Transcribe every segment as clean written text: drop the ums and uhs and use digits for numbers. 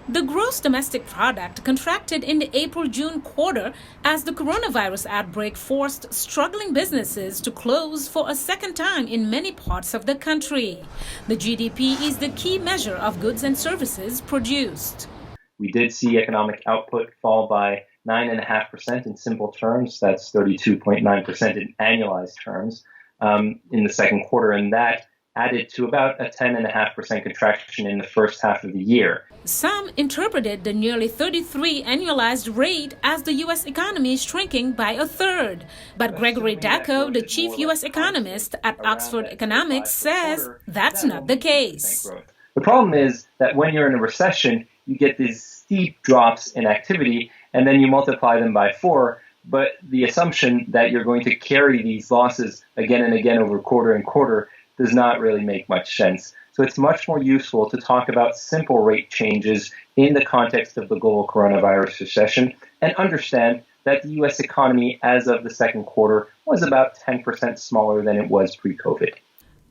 The gross domestic product contracted in the April-June quarter as the coronavirus outbreak forced struggling businesses to close for a second time in many parts of the country. The GDP is the key measure of goods and services produced. We did see economic output fall by 9.5% in simple terms. That's 32.9% in annualized terms in the second quarter, and that added to about a 10.5% contraction in the first half of the year. Some interpreted the nearly 33 annualized rate as the U.S. economy shrinking by a third. But Gregory Dacko, the chief U.S. economist at Oxford Economics, says that's not the case. The problem is that when you're in a recession, you get these steep drops in activity, and then you multiply them by 4. But the assumption that you're going to carry these losses again and again over quarter and quarter does not really make much sense. So it's much more useful to talk about simple rate changes in the context of the global coronavirus recession and understand that the U.S. economy as of the second quarter was about 10% smaller than it was pre-COVID.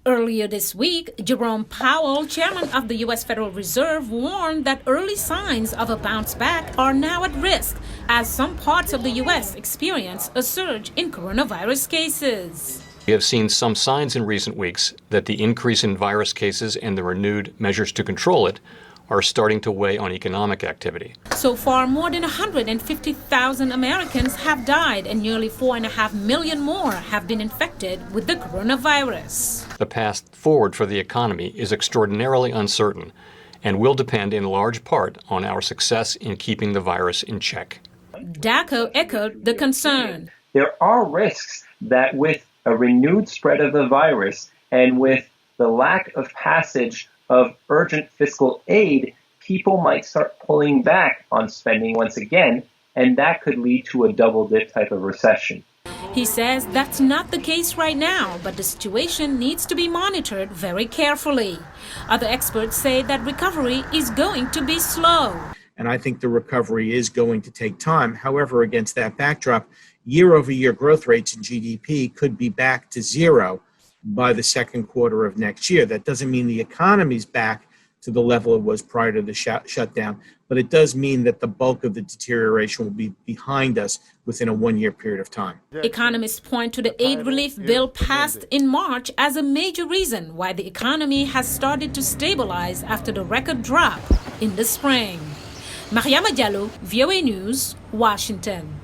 Earlier this week, Jerome Powell, chairman of the U.S. Federal Reserve, warned that early signs of a bounce back are now at risk as some parts of the U.S. experience a surge in coronavirus cases. We have seen some signs in recent weeks that the increase in virus cases and the renewed measures to control it are starting to weigh on economic activity. So far, more than 150,000 Americans have died and nearly 4.5 million more have been infected with the coronavirus. The path forward for the economy is extraordinarily uncertain and will depend in large part on our success in keeping the virus in check. Dacko echoed the concern. There are risks that with a renewed spread of the virus and with the lack of passage of urgent fiscal aid, people might start pulling back on spending once again, and that could lead to a double-dip type of recession. He says that's not the case right now, but the situation needs to be monitored very carefully. Other experts say that recovery is going to be slow. And I think the recovery is going to take time. However, against that backdrop, year-over-year growth rates in GDP could be back to zero by the second quarter of next year. That doesn't mean the economy's back to the level it was prior to the shutdown, but it does mean that the bulk of the deterioration will be behind us within a one-year period of time. Economists point to the aid relief bill passed in March as a major reason why the economy has started to stabilize after the record drop in the spring. Mariama Diallo, VOA News, Washington.